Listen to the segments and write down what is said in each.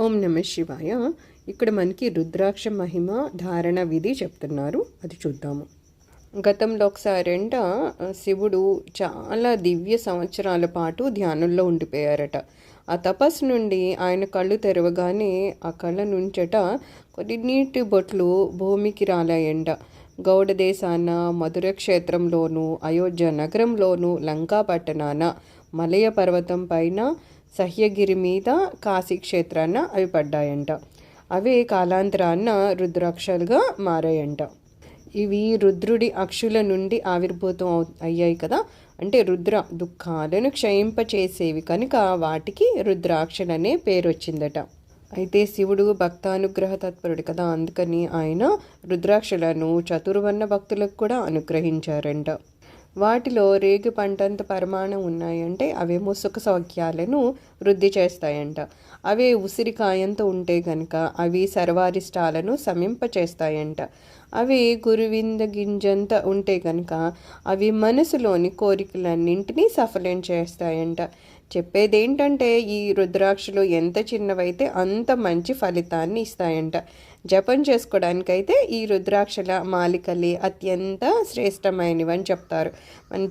ఓం నమ శివాయ. ఇక్కడ మనకి రుద్రాక్ష మహిమ ధారణ విధి చెప్తున్నారు, అది చూద్దాము. గతంలో ఒకసారంట శివుడు చాలా దివ్య సంవత్సరాల పాటు ధ్యానంలో ఉండిపోయారట. ఆ తపస్సు నుండి ఆయన కళ్ళు తెరవగానే ఆ కళ్ళ నుంచట కొన్ని నీటి బొట్లు భూమికి రాలాయంట. గౌడ దేశాన, మధుర క్షేత్రంలోనూ, అయోధ్య నగరంలోనూ, లంకా పట్టణాన, మలయ పర్వతం పైన, సహ్యగిరి మీద, కాశీ క్షేత్రాన అవి పడ్డాయంట. అవే కాలాంతరాన్న రుద్రాక్షలుగా మారాయంట. ఇవి రుద్రుడి అక్షుల నుండి ఆవిర్భూతం అయ్యాయి కదా, అంటే రుద్ర దుఃఖాలను క్షయింపచేసేవి కనుక వాటికి రుద్రాక్షలనే పేరు వచ్చిందట. అయితే శివుడు భక్తానుగ్రహ తత్పరుడు కదా, అందుకని ఆయన రుద్రాక్షలను చతుర్వర్ణ భక్తులకు కూడా అనుగ్రహించారంట. వాటిలో రేగు పంటంత పరిమాణం ఉన్నాయంటే అవేమో సుఖ సౌఖ్యాలను వృద్ధి చేస్తాయంట. అవే ఉసిరికాయంతో ఉంటే కనుక అవి సర్వారిష్టాలను శమింపచేస్తాయంట. అవి గురువింద గింజంత ఉంటే కనుక అవి మనసులోని కోరికలన్నింటినీ సఫలం చేస్తాయంట. చెప్పేది ఏంటంటే ఈ రుద్రాక్షలు ఎంత చిన్నవైతే అంత మంచి ఫలితాన్ని ఇస్తాయంట. జపం చేసుకోవడానికైతే ఈ రుద్రాక్షల మాలికలే అత్యంత శ్రేష్టమైనవి అని చెప్తారు. మన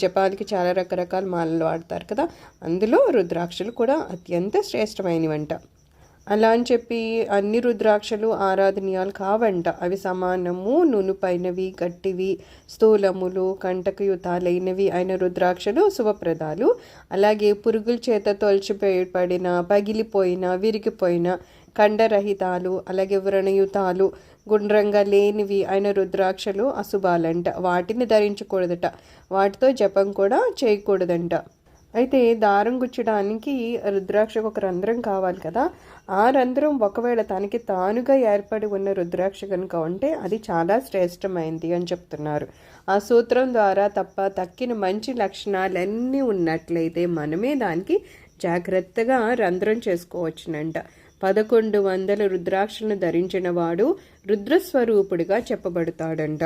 జపాలకి చాలా రకరకాల మాలలు వాడతారు కదా, అందులో రుద్రాక్షలు కూడా అత్యంత శ్రేష్టమైనవంట. అలా అని చెప్పి అన్ని రుద్రాక్షలు ఆరాధనీయాలు కావంట. అవి సమానము, నునుపైనవి, గట్టివి, స్థూలములు, కంటకయుతాలైనవి అయిన రుద్రాక్షలు శుభప్రదాలు. అలాగే పురుగుల చేత తొలచిపడిన, పగిలిపోయిన, విరిగిపోయిన, ఖండరహితాలు, అలాగే వ్రణయుతాలు, గుండ్రంగా లేనివి అయిన రుద్రాక్షలు అశుభాలంట. వాటిని ధరించకూడదట. వాటితో జపం కూడా చేయకూడదంట. అయితే దారం గుచ్చడానికి రుద్రాక్షకు ఒక రంధ్రం కావాలి కదా, ఆ రంధ్రం ఒకవేళ తనకి తానుగా ఏర్పడి ఉన్న రుద్రాక్ష కనుక ఉంటే అది చాలా శ్రేష్టమైంది అని చెప్తున్నారు. ఆ సూత్రం ద్వారా తప్ప తక్కిన మంచి లక్షణాలన్నీ ఉన్నట్లయితే మనమే దానికి జాగ్రత్తగా రంధ్రం చేసుకోవచ్చునంట. 1100 రుద్రాక్షలను ధరించిన వాడు రుద్రస్వరూపుడిగా చెప్పబడతాడంట.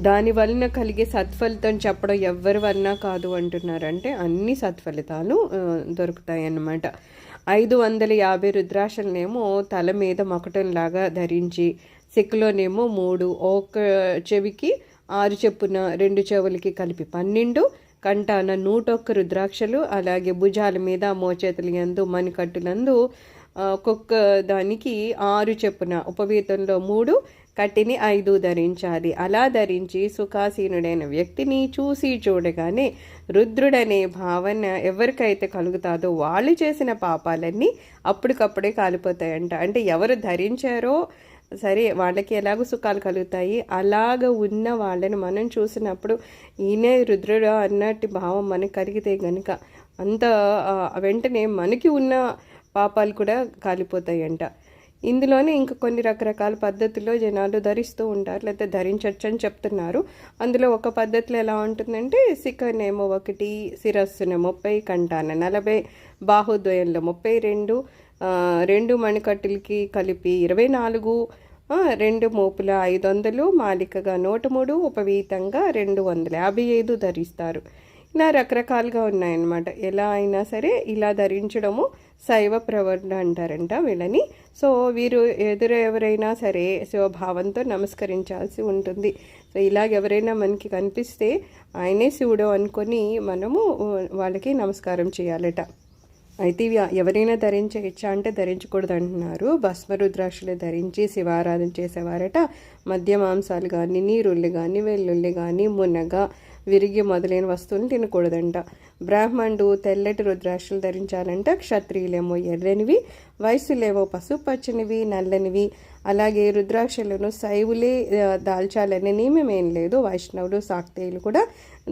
దాని వలన కలిగే సత్ఫలితం చెప్పడం ఎవరి వలన కాదు అంటున్నారంటే అన్ని సత్ఫలితాలు దొరుకుతాయి అన్నమాట. 550 రుద్రాక్షలనేమో తల మీద మకటంలాగా ధరించి, సిక్కులోనేమో 3, ఒక చెవికి 6 చెప్పున 2 చెవులకి కలిపి 12, కంటాన 101 రుద్రాక్షలు, అలాగే భుజాల మీద, మోచేతుల యందు, మణికట్టులందు ఒక్కొక్క దానికి 6 చెప్పున, ఉపవీతంలో 3, కట్టిని 5 ధరించాలి. అలా ధరించి సుఖాసీనుడైన వ్యక్తిని చూసి చూడగానే రుద్రుడనే భావన ఎవరికైతే కలుగుతాదో వాళ్ళు చేసిన పాపాలన్నీ అప్పటికప్పుడే కాలిపోతాయంట. అంటే ఎవరు ధరించారో సరే వాళ్ళకి ఎలాగో సుఖాలు కలుగుతాయి. అలాగ ఉన్న వాళ్ళని మనం చూసినప్పుడు ఈయనే రుద్రుడు అన్నట్టు భావం మనకు కలిగితే కనుక అంత వెంటనే మనకి ఉన్న పాపాలు కూడా కాలిపోతాయంట. ఇందులోనే ఇంకా కొన్ని రకరకాల పద్ధతుల్లో జనాలు ధరిస్తూ ఉంటారు, లేకపోతే ధరించవచ్చు అని చెప్తున్నారు. అందులో ఒక పద్ధతిలో ఎలా ఉంటుందంటే సిక్కనేమో 1, శిరస్సున 30, కంటాన 40, బాహుద్వయంలో 32, 2 మణికట్టులకి కలిపి 24, 2 మోపుల 500, మాలికగా 103, ఉపవీతంగా 255 ధరిస్తారు. ఇలా రకరకాలుగా ఉన్నాయన్నమాట. ఎలా అయినా సరే ఇలా ధరించడము శైవ ప్రవర్ణ అంటారంట వీళ్ళని. సో వీరు ఎవరైనా సరే శివభావంతో నమస్కరించాల్సి ఉంటుంది. సో ఇలాగ ఎవరైనా మనకి కనిపిస్తే ఆయనే శివుడు అనుకొని మనము వాళ్ళకి నమస్కారం చేయాలట. అయితే ఇవి ఎవరైనా ధరించవచ్చా అంటే ధరించకూడదు అంటున్నారు. భస్మ రుద్రాక్షలు ధరించి శివారాధన చేసేవారట మద్య మాంసాలు కానీ, నీరుల్లి కానీ, వెల్లుల్లి కానీ, మునగ, విరిగి మొదలైన వస్తువులను తినకూడదంట. బ్రాహ్మణుడు తెల్లటి రుద్రాక్షలు ధరించాలంట. క్షత్రియులేమో ఎర్రనివి, వయస్సులేమో పసుపచ్చనివి, నల్లనివి. అలాగే రుద్రాక్షలను శైవులే దాల్చాలనే నియమమేం లేదు. వైష్ణవులు, శాక్తేయులు కూడా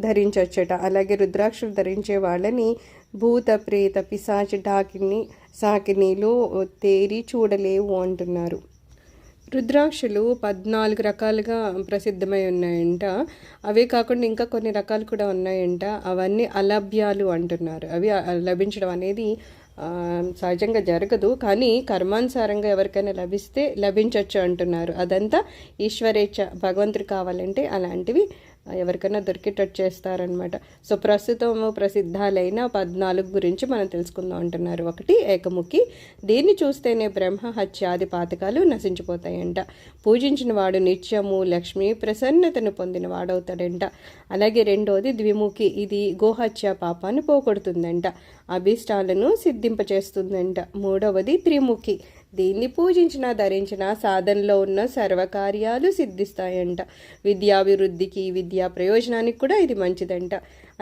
ధరించవచ్చట. అలాగే రుద్రాక్షలు ధరించే వాళ్ళని భూత, ప్రేత, పిశాచి, సాకినీలు తేరి చూడలేవు అంటున్నారు. రుద్రాక్షలు 14 రకాలుగా ప్రసిద్ధమై ఉన్నాయంట. అవే కాకుండా ఇంకా కొన్ని రకాలు కూడా ఉన్నాయంట. అవన్నీ అలభ్యాలు అంటున్నారు. అవి లభించడం అనేది సహజంగా జరగదు, కానీ కర్మానుసారంగా ఎవరికైనా లభిస్తే లభించవచ్చు అంటున్నారు. అదంతా ఈశ్వరేచ్ఛ, భగవంతుడు కావాలంటే అలాంటివి ఎవరికైనా దొరికేటట్టు చేస్తారనమాట. సో ప్రస్తుతం ప్రసిద్ధాలైన 14 గురించి మనం తెలుసుకుందాం అంటున్నారు. 1 ఏకముఖి, దీన్ని చూస్తేనే బ్రహ్మ హత్యాది పాతకాలు నశించిపోతాయంట. పూజించిన వాడు నిత్యము లక్ష్మి ప్రసన్నతను పొందిన వాడవుతాడంట. అలాగే 2వది ద్విముఖి, ఇది గోహత్య పాపాన్ని పోగొడుతుందంట, అభీష్టాలను సిద్ధింపచేస్తుందంట. 3వది త్రిముఖి, దీన్ని పూజించిన ధరించిన సాధనలో ఉన్న సర్వకార్యాలు సిద్ధిస్తాయంట. విద్యాభివృద్ధికి విద్యా ప్రయోజనానికి కూడా ఇది మంచిదంట.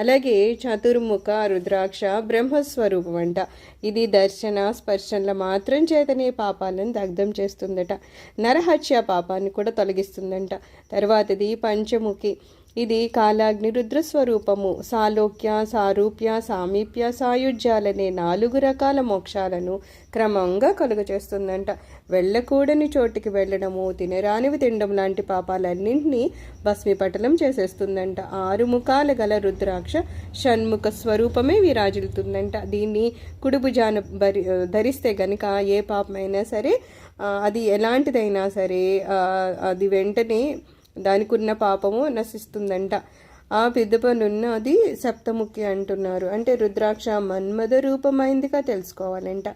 అలాగే చతుర్ముఖ రుద్రాక్ష బ్రహ్మస్వరూపం అంట, ఇది దర్శన స్పర్శనల మాత్రం చేతనే పాపాలను దగ్ధం చేస్తుందట, నరహత్య పాపాన్ని కూడా తొలగిస్తుందంట. తర్వాతది పంచముఖి, ఇది కాలాగ్ని రుద్రస్వరూపము, సాలోక్య సారూప్య సామీప్య సాయుధ్యాలనే 4 రకాల మోక్షాలను క్రమంగా కలుగచేస్తుందంట. వెళ్ళకూడని చోటికి వెళ్ళడము, తినరానివి తినడం లాంటి పాపాలన్నింటినీ భస్మీపటలం చేసేస్తుందంట. 6 ముఖాలు గల రుద్రాక్ష షణ్ముఖ స్వరూపమే విరాజిల్తుందంట. దీన్ని కుడిభుజాన ధరిస్తే గనుక ఏ పాపమైనా సరే, అది ఎలాంటిదైనా సరే, అది వెంటనే దానికి ఉన్న పాపము నశిస్తుందంట. ఆ పిదపనున్నది సప్తముఖి అంటున్నారు. అంటే రుద్రాక్ష మన్మథ రూపమైందిగా తెలుసుకోవాలంట.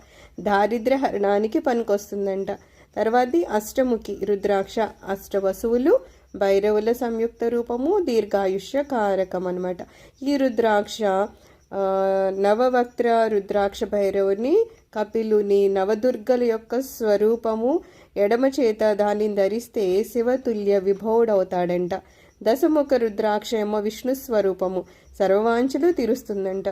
దారిద్ర్య హరణానికి పనికొస్తుందంట. తర్వాతది అష్టముఖి రుద్రాక్ష, అష్టవసువులు భైరవుల సంయుక్త రూపము, దీర్ఘాయుష్య కారకం అనమాట. ఈ రుద్రాక్ష నవవక్త్ర రుద్రాక్ష భైరవుని, కపిలుని, నవదుర్గల యొక్క స్వరూపము. ఎడమ చేత దానిని ధరిస్తే శివతుల్య విభవుడవుతాడంట. దశముఖ రుద్రాక్ష ఏమో విష్ణు స్వరూపము, సర్వవాంఛలు తీరుస్తుందంట.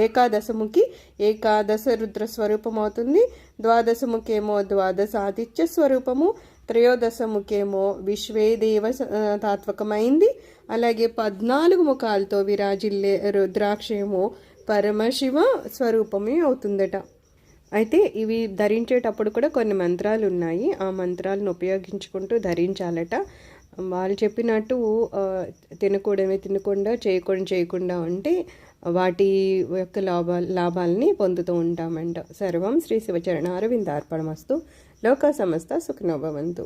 ఏకాదశముఖి ఏకాదశ రుద్ర స్వరూపం అవుతుంది. ద్వాదశముఖేమో ద్వాదశ ఆదిత్య స్వరూపము, త్రయోదశముఖేమో విశ్వేదేవ తాత్వకమైంది. అలాగే 14 ముఖాలతో విరాజిల్లే రుద్రాక్షేమో పరమశివ స్వరూపమే అవుతుందట. అయితే ఇవి ధరించేటప్పుడు కూడా కొన్ని మంత్రాలు ఉన్నాయి. ఆ మంత్రాలను ఉపయోగించుకుంటూ ధరించాలట. వాళ్ళు చెప్పినట్టు తినకుండా చేయకుండా ఉంటే వాటి యొక్క లాభాలని పొందుతూ ఉంటామంట. సర్వం శ్రీ శివచరణ అరవిందార్పణమస్తు. లోకా సమస్త సుఖినో భవంతు.